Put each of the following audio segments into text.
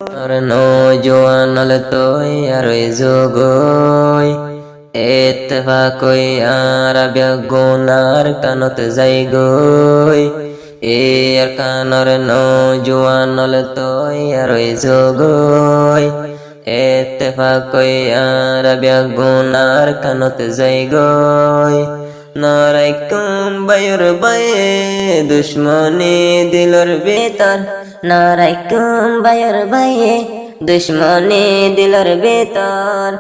আর নৌজওয়ানল তোই আর যোগই ইত্তেফাকই আর বেগুনার কানত যাই গই আর কানর নৌজওয়ানল তোই আর যোগই ইত্তেফাকই আর বেগুনার কানত যাই গই নারাইকুম বায়ুর বায়ে দুশ্মনী দিলর বেতার নারাইকুম বায়ুর বায়ে দুশ্মনী দিলর বেতার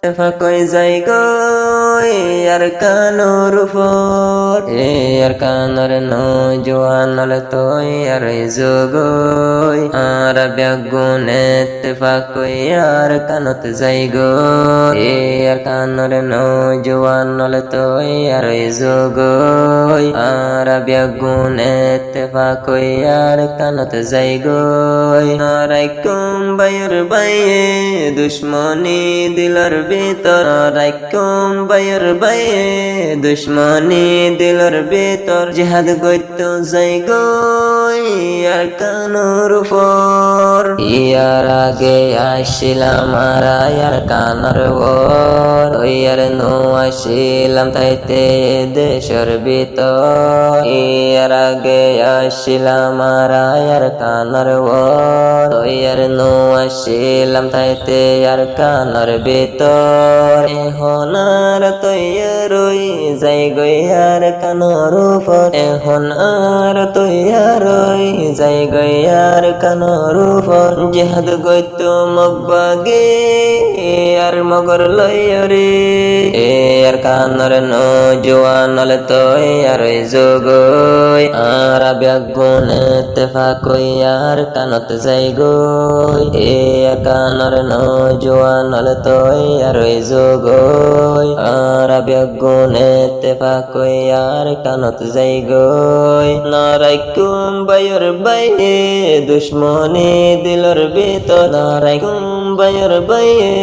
ইত্তেফাকই যাই গই আর কানুর উপর আর কানর নৌজওয়ানল তোই আর যোগই আর বেগুন ইত্তেফাকই আর কানত যাই গই আর কানর নৌজওয়ানল তোই আর যোগই আর বেগুন ইত্তেফাকই আর কানত যাই গই নারাইকুম বায়ুর বায়ে দুশ্মনী দিলর বেতর নারাইকুম বায়ুর বায়ে দুশ্মনী দিলর বেতর জিহাদ গইত যাই গই আর কানুর উপর ইয়ার আগে আসিলাম আর আর কানর ওর ইয়ার নো আসিলাম তাইতে দেশের ভিতর ইয়ার আগে আসিলাম আর আর কানর ওর ইয়ার নো আসিলাম তাইতে আর কানর ভিতর এখন আর তৈয়ারই যাই গই আর কানর উপর এখন আর তৈয়ারই যাই গই আর কানর উপর জিহাদ গইত মগবাগে আর মগর লয়রে আর কানর নৌজওয়ানল তোই আর যোগই আর বেগুন ইত্তেফাকই আর কানত যাই গই আর কানর নৌজওয়ানল তোই আর যোগই আর বেগুন ইত্তেফাকই আর কানত যাই গই নারাইকুম বায়ুর বাইয়ে দুশ্মনী দিলর ভিতর নারাইকুম বায়ুর বাইয়ে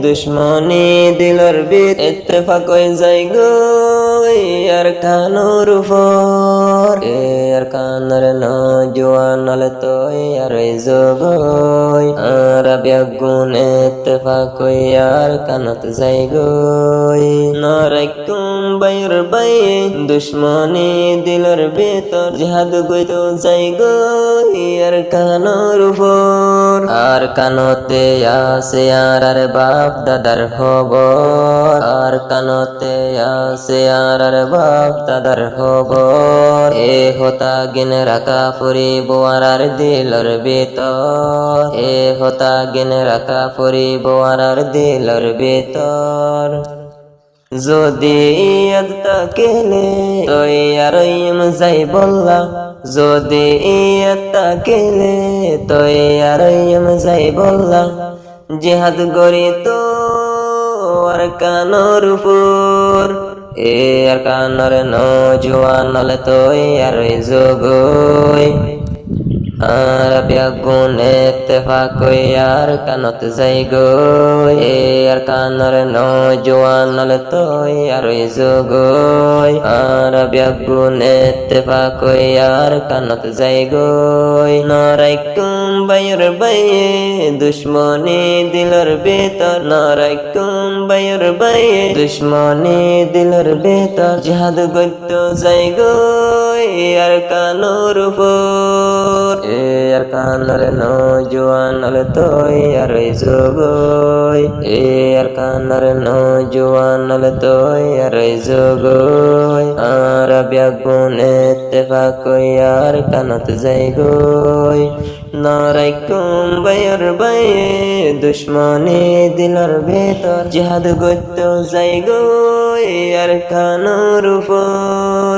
দুশ্মনী দিলর ভিতর ইত্তেফাকই যাই গই আর কানুর উপর আর কানর নৌজওয়ানল তোই আর যোগই আর বেগুন ইত্তেফাকই আর কানত যাই গই নারাইকুম বায়ুর বাইয়ে দুশ্মনী দিলর ভিতর জিহাদ গইত যাই গই আর কানুর উপর আর কানতে আছে আর বাপ দাদার খবর আর কানতে আছে আর বাপ দাদার খবর এ হতা গিনে রাখা ফুরিব আর দিলর ভিতর এ হতা গিনে রাখা ফুরিব আর দিলর ভিতর যদি ইয়াদ তাকেলে তোই আর যাই বললা যদি ইয়াদ তাকেলে তোই আর যাই বললা জিহাদ গরি তো আর কানর উপর আর কানর নৌজওয়ানল তোই আর যোগই আর বেগুন ইত্তেফাকই আর কানত যাই গই আর কানর নৌজওয়ানল তোই আর যোগই আর বেগুন ইত্তেফাকই আর কানত যাই গই নারাইকুম বায়ুর বাইয়ে দুশ্মনী দিলর ভিতর নারাইকুম বায়ুর বাইয়ে দুশ্মনী দিলর ভিতর জিহাদ গইত যাই গই আর কানুর উপর আর কানর নৌজওয়ানল তোই আর যোগই আর কানর নৌজওয়ানল তোই আর যোগই আর বেগুন ইত্তেফাকই আর কানত যাই গই নারাইকুম বায়ুর বাইয়ে দুশ্মনী দিলর ভিতর জিহাদ গইত যাই গই আর কানুর উপর।